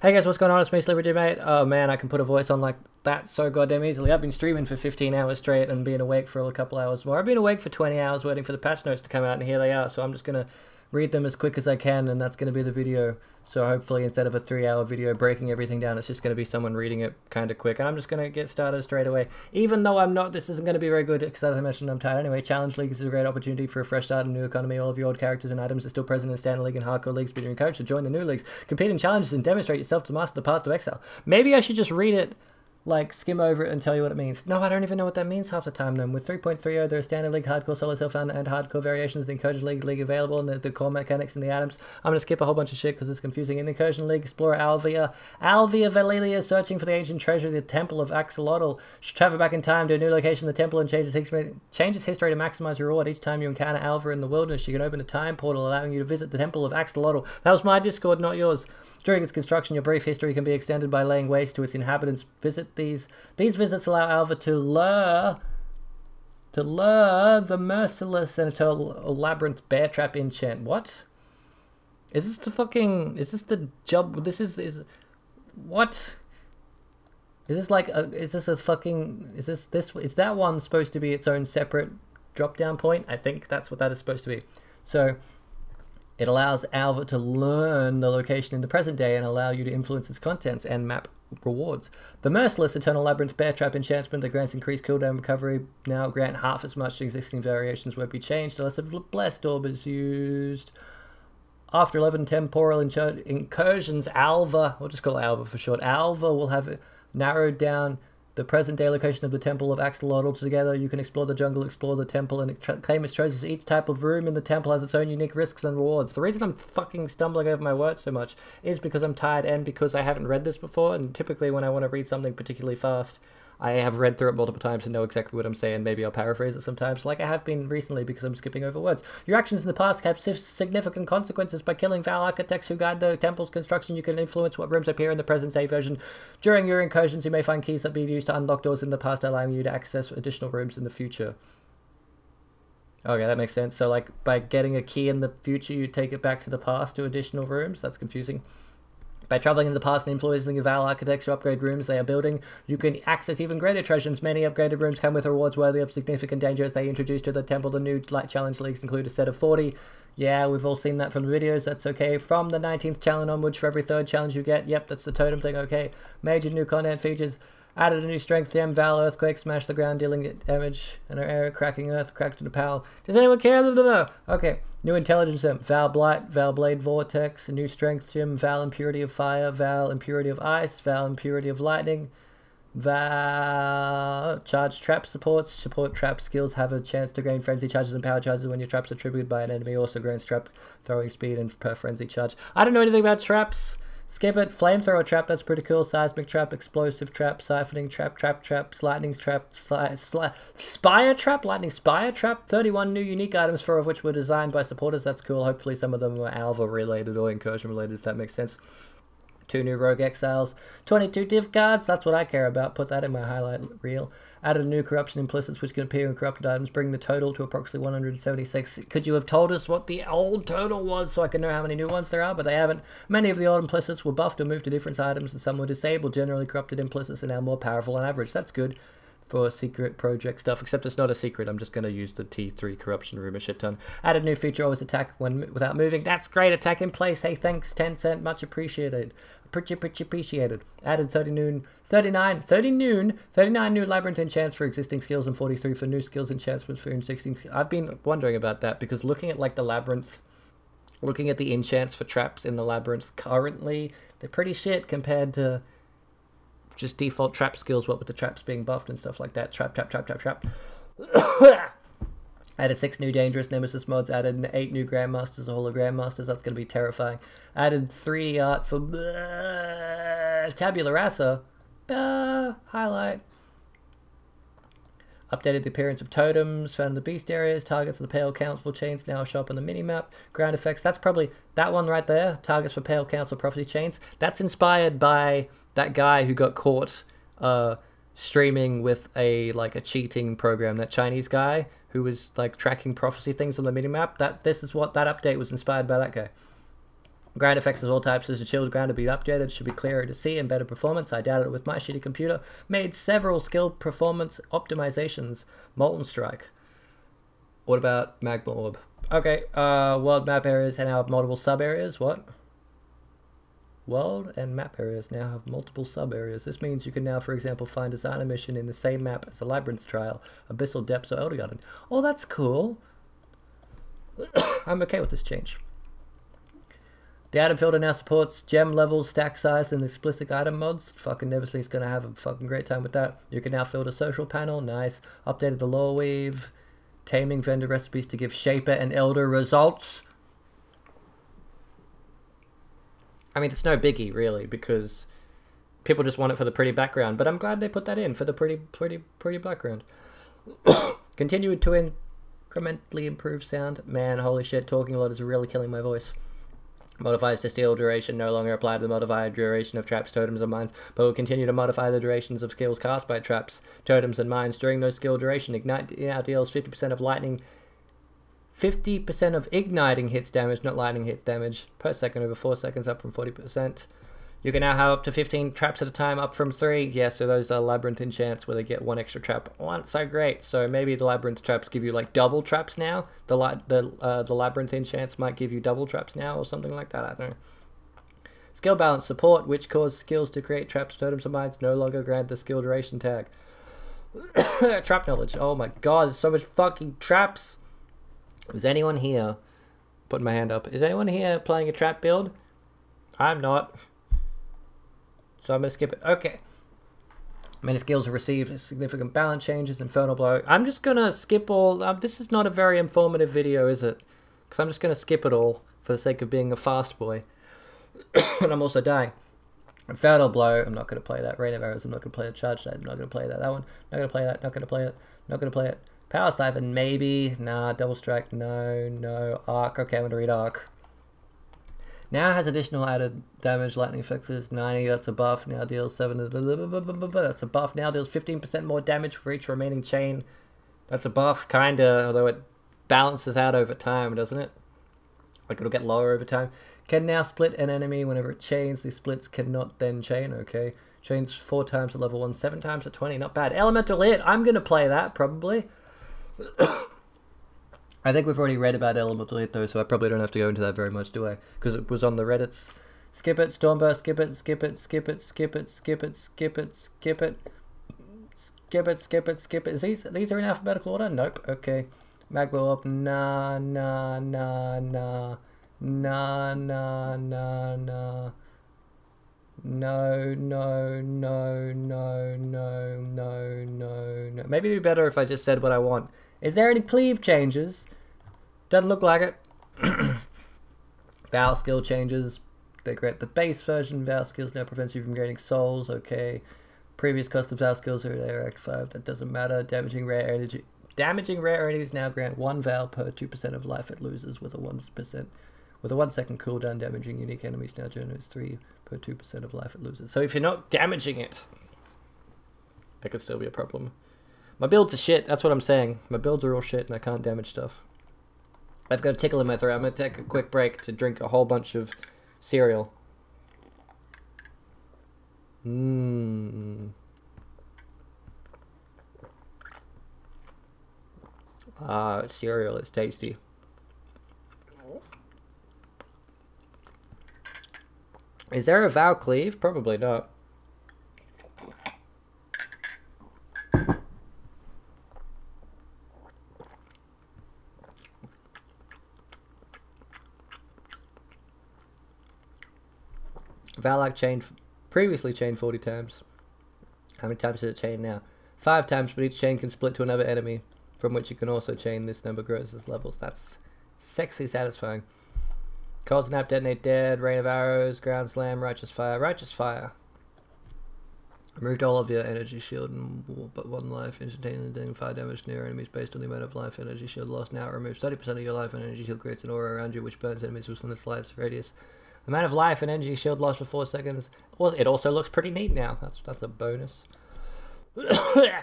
Hey guys, what's going on? It's me, Slippery mate. Oh man, I can put a voice on like that so goddamn easily. I've been streaming for 15 hours straight and been awake for a couple hours more. I've been awake for 20 hours waiting for the patch notes to come out, and here they are. So I'm just gonna read them as quick as I can, and that's gonna be the video. So hopefully instead of a 3-hour video breaking everything down, it's just gonna be someone reading it kind of quick. And I'm just gonna get started straight away. Even though this isn't gonna be very good, because as I mentioned, I'm tired anyway. Challenge League is a great opportunity for a fresh start and new economy. All of your old characters and items are still present in Standard League and Hardcore Leagues, but you're encouraged to join the new leagues. Compete in challenges and demonstrate yourself to master the path to exile. Maybe I should just read it, like skim over it and tell you what it means. No, I don't even know what that means half the time then. With 3.30, there are Standard League, Hardcore, Solo Self-Found, and Hardcore variations. The Incursion League available, and the core mechanics and the items. I'm going to skip a whole bunch of shit because it's confusing. In the Incursion League, explore Alvia Valilia, searching for the ancient treasure, the Temple of Axolotl. Should travel back in time to a new location in the temple and changes history to maximize your reward. Each time you encounter Alva in the wilderness, you can open a time portal allowing you to visit the Temple of Axolotl. That was my Discord, not yours. During its construction, your brief history can be extended by laying waste to its inhabitants. Visit these visits allow Alva to lure the merciless and eternal labyrinth bear trap enchant. What? Is this the fucking? Is this the job? What? Is this like a? Is this a fucking? Is that one supposed to be its own separate drop down point? I think that's what that is supposed to be. So it allows Alva to learn the location in the present day and allow you to influence its contents and map rewards. The Merciless Eternal Labyrinth Bear Trap enchantment that grants increased cooldown recovery now grant half as much. Existing variations won't be changed unless a blessed orb is used. After 11 temporal incursions, Alva, we'll just call it Alva for short, Alva will have narrowed down the present-day location of the Temple of Axolotl. Together, you can explore the jungle, explore the temple, and claim its treasures. Each type of room in the temple has its own unique risks and rewards. The reason I'm fucking stumbling over my words so much is because I'm tired and because I haven't read this before, and typically when I want to read something particularly fast, I have read through it multiple times and know exactly what I'm saying. Maybe I'll paraphrase it sometimes, like I have been recently because I'm skipping over words. Your actions in the past have significant consequences. By killing Val architects who guide the temple's construction, you can influence what rooms appear in the present-day version. During your incursions, you may find keys that be used to unlock doors in the past, allowing you to access additional rooms in the future. Okay, that makes sense. So, like, by getting a key in the future, you take it back to the past to additional rooms? That's confusing. By traveling in the past and influencing the Val architects to upgrade rooms they are building, you can access even greater treasures. Many upgraded rooms come with rewards worthy of significant danger as they introduce to the temple. The new challenge leagues include a set of 40. Yeah, we've all seen that from the videos. That's okay. From the 19th challenge onwards, for every 3rd challenge you get. Yep, that's the totem thing. Okay. Major new content features. Added a new strength gem, Val Earthquake, smash the ground, dealing damage, and an area cracking earth, cracked into power. Does anyone care? Okay. New intelligence gem, Val Blight, Val Blade Vortex, a new strength gem, Val Impurity of Fire, Val Impurity of Ice, Val Impurity of Lightning, Val Charge Trap supports. Support trap skills have a chance to gain frenzy charges and power charges when your traps are triggered by an enemy. Also grants trap throwing speed and per frenzy charge. I don't know anything about traps. Skip it. Flamethrower trap, that's pretty cool. Seismic trap, explosive trap, siphoning trap, lightning trap, spire trap, lightning spire trap. 31 new unique items, 4 of which were designed by supporters. That's cool. Hopefully some of them were Alva related or incursion related, if that makes sense. 2 new rogue exiles, 22 div cards, that's what I care about. Put that in my highlight reel. Added a new corruption implicits which can appear in corrupted items, bringing the total to approximately 176. Could you have told us what the old total was so I can know how many new ones there are? But they haven't. Many of the old implicits were buffed or moved to different items, and some were disabled. Generally, corrupted implicits are now more powerful on average. That's good for secret project stuff, except it's not a secret. I'm just going to use the T3 corruption room a shit ton. Added new feature, always attack when without moving. That's great. Attack in place. Hey, thanks, Tencent. Much appreciated. Pretty appreciated. Added 39 new labyrinth enchants for existing skills and 43 for new skills enchantments for existing skills. I've been wondering about that because looking at like the labyrinth, looking at the enchants for traps in the labyrinth currently, they're pretty shit compared to just default trap skills, what with the traps being buffed and stuff like that. Trap. Added 6 new dangerous nemesis mods. Added 8 new grandmasters, a holo grandmasters. That's going to be terrifying. Added 3D art for tabula rasa. Highlight. Updated the appearance of totems found in the beast areas. Targets of the Pale Council chains now show up on the minimap. Ground effects. That's probably that one right there. Targets for Pale Council prophecy chains. That's inspired by that guy who got caught streaming with a cheating program. That Chinese guy who was like tracking prophecy things on the minimap. This is what that update was inspired by, that guy. Ground effects of all types as the chilled ground to be updated, should be clearer to see and better performance. I doubted it with my shitty computer. Made several skill performance optimizations. Molten Strike. What about Magma Orb? Okay, world map areas now have multiple sub-areas. What? World and map areas now have multiple sub-areas. This means you can now, for example, find a designer mission in the same map as a Labyrinth Trial, Abyssal Depths, or Elder Garden. Oh, that's cool. I'm okay with this change. The item filter now supports gem levels, stack size, and explicit item mods. Fucking Neversee's gonna have a fucking great time with that. You can now filter social panel. Nice. Updated the lore weave. Taming vendor recipes to give Shaper and Elder results. I mean, it's no biggie, really, because people just want it for the pretty background. But I'm glad they put that in for the pretty background. Continue to incrementally improve sound. Man, holy shit, talking a lot is really killing my voice. Modifiers to steel duration no longer apply to the modified duration of traps, totems, and mines, but will continue to modify the durations of skills cast by traps, totems, and mines during those skill duration. Ignite now deals 50% of lightning, 50% of igniting hits damage, not lightning hits damage, per second over 4 seconds, up from 40%. You can now have up to 15 traps at a time, up from 3. Yeah, so those are Labyrinth enchants where they get 1 extra trap once. So great. So maybe the Labyrinth traps give you like double traps now. The Labyrinth enchants might give you double traps now or something like that. I don't know. Skill balance support, which cause skills to create traps, totems, and mines, no longer grant the skill duration tag. Trap knowledge. Oh my god, there's so much fucking traps. Is anyone here? Putting my hand up. Is anyone here playing a trap build? I'm not. So I'm going to skip it. Okay. Many skills have received significant balance changes. Infernal Blow. I'm just going to skip all. This is not a very informative video, is it? Because I'm just going to skip it all for the sake of being a fast boy. And I'm also dying. Infernal Blow. I'm not going to play that. Rain of Arrows. I'm not going to play the Charge Side. I'm not going to play that. That one. Not going to play that. Not going to play it. Not going to play it. Power Siphon. Maybe. Nah. Double Strike. No. No. Arc. Okay. I'm going to read Arc. Now has additional added damage, lightning effects 90, that's a buff, now deals 7, that's a buff, now deals 15% more damage for each remaining chain, that's a buff, kinda, although it balances out over time, doesn't it? Like it'll get lower over time. Can now split an enemy whenever it chains, these splits cannot then chain, okay. Chains 4 times at level 1, 7 times at 20, not bad. Elemental Hit, I'm gonna play that, probably. I think we've already read about Elemental Hit though, so I probably don't have to go into that very much, do I? Because it was on the Reddits. Skip it, Stormburst, skip it, skip it, skip it, skip it, skip it, skip it, skip it, skip it, skip it, skip it. These are in alphabetical order? Nope. Okay. Magma up. Nah, nah, nah, nah. Nah, nah, nah, nah. No, no, no, no, no, no, no, no. Maybe it'd be better if I just said what I want. Is there any cleave changes? Doesn't look like it. Vow skill changes. They create the base version. Vow skills now prevents you from gaining souls. Okay. Previous custom Vow skills are there. Act 5. That doesn't matter. Damaging rare energy. Damaging rare enemies now grant 1 Vow per 2% of life it loses with a 1%. With a 1 second cooldown, damaging unique enemies now generates 3 per 2% of life it loses. So if you're not damaging it, that could still be a problem. My builds are shit, that's what I'm saying. My builds are all shit and I can't damage stuff. I've got a tickle in my throat. I'm going to take a quick break to drink a whole bunch of cereal. Cereal is tasty. Is there a Vow cleave? Probably not. Valak chained, previously chained 40 times. How many times does it chain now? 5 times, but each chain can split to another enemy, from which you can also chain. This number grows as levels. That's sexy satisfying. Cold Snap, Detonate Dead, Rain of Arrows, Ground Slam, Righteous Fire. Righteous Fire. Removed all of your energy shield and but 1 life, instantaneously dealing 5 damage to near enemies based on the amount of life energy shield lost. Now it removes 30% of your life and energy shield, creates an aura around you which burns enemies within the slightest radius. The amount of life and energy shield lost for 4 seconds. Well, it also looks pretty neat now. That's a bonus. Flame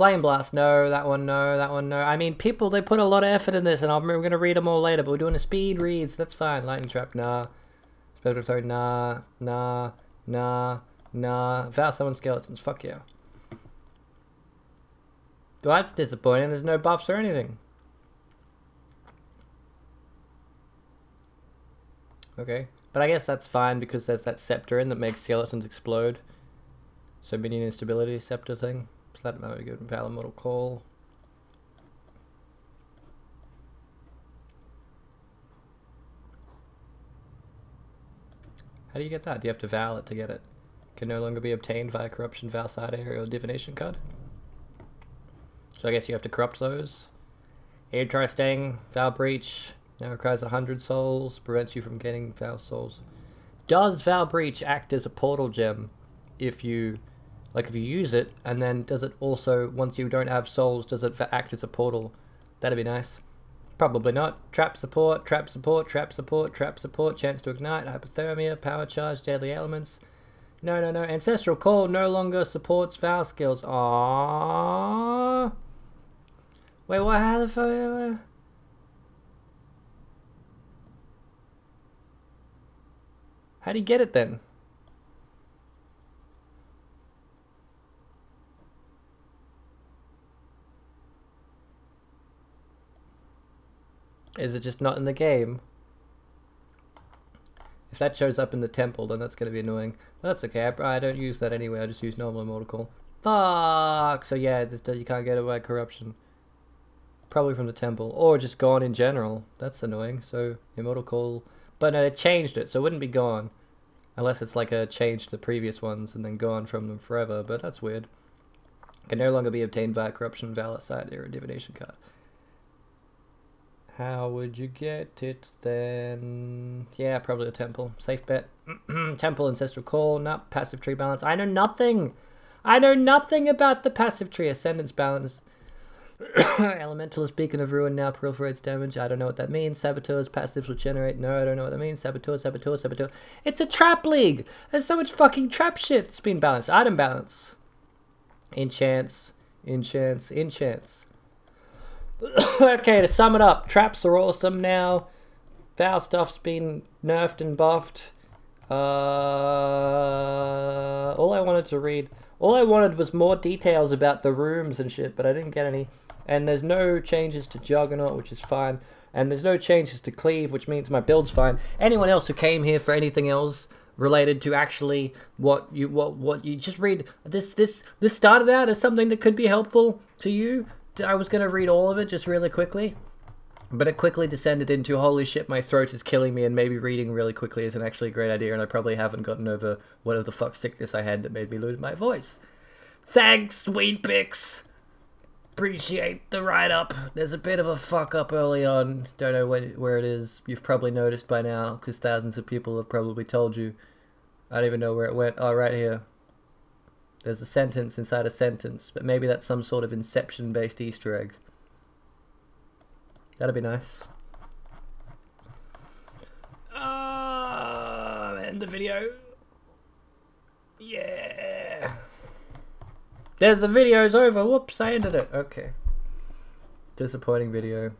Flame Blast, no. That one, no. That one, no. I mean, people, they put a lot of effort in this, and we're going to read them all later, but we're doing a speed read, so that's fine. Lightning Trap, nah. Sorry, nah. Nah. Nah. Nah. Vow Summon Skeletons, fuck yeah. Well, that's disappointing. There's no buffs or anything. Okay. But I guess that's fine because there's that scepter in that makes skeletons explode. So minion instability scepter thing. So that might be good. Valor Mortal Call. How do you get that? Do you have to vow it to get it? Can no longer be obtained via corruption, vow side area, or divination card. So I guess you have to corrupt those. Interesting. Vow Breach. Now requires 100 souls. Prevents you from getting vow souls. Does Vow Breach act as a portal gem if you... Like if you use it, and then does it also, once you don't have souls, does it act as a portal? That'd be nice. Probably not. Trap support, trap support, trap support, trap support, chance to ignite, hypothermia, power charge, deadly elements. No, no, no. Ancestral Call no longer supports vow skills. Aww. Wait, what? How the fuck? How do you get it then? Is it just not in the game? If that shows up in the temple, then that's going to be annoying. But that's okay. I don't use that anyway. I just use normal Immortal Call. Fuck! So yeah, you can't get it by corruption. Probably from the temple. Or just gone in general. That's annoying. So, Immortal Call. But no, they changed it, so it wouldn't be gone. Unless it's like a change to the previous ones and then gone from them forever. But that's weird. Can no longer be obtained via corruption, valor side, or a divination card. How would you get it then? Yeah, probably a temple. Safe bet. Temple, Ancestral Call, not passive tree balance. I know nothing. I know nothing about the passive tree. Ascendance balance. Elementalist Beacon of Ruin now proliferates damage. I don't know what that means. Saboteurs passives will generate. No, I don't know what that means. Saboteur, saboteur, saboteur. It's a trap league. There's so much fucking trap shit that's been balanced. Item balance. Enchants. Enchants. Enchants. Okay, to sum it up, traps are awesome now. Vow stuff's been nerfed and buffed. All I wanted was more details about the rooms and shit, but I didn't get any. And there's no changes to Juggernaut, which is fine. And there's no changes to Cleave, which means my build's fine. Anyone else who came here for anything else related to actually what you just read, this started out as something that could be helpful to you. I was going to read all of it just really quickly, but it quickly descended into, holy shit, my throat is killing me, and maybe reading really quickly isn't actually a great idea, and I probably haven't gotten over whatever the fuck sickness I had that made me lose my voice. Thanks, Sweet Picks! Appreciate the write-up. There's a bit of a fuck-up early on. Don't know where it is. You've probably noticed by now, because thousands of people have probably told you. I don't even know where it went. Oh, right here. There's a sentence inside a sentence, but maybe that's some sort of Inception-based Easter egg. That'd be nice. End the video. Yeah. There's the video's over. Whoops, I ended it. Okay. Disappointing video.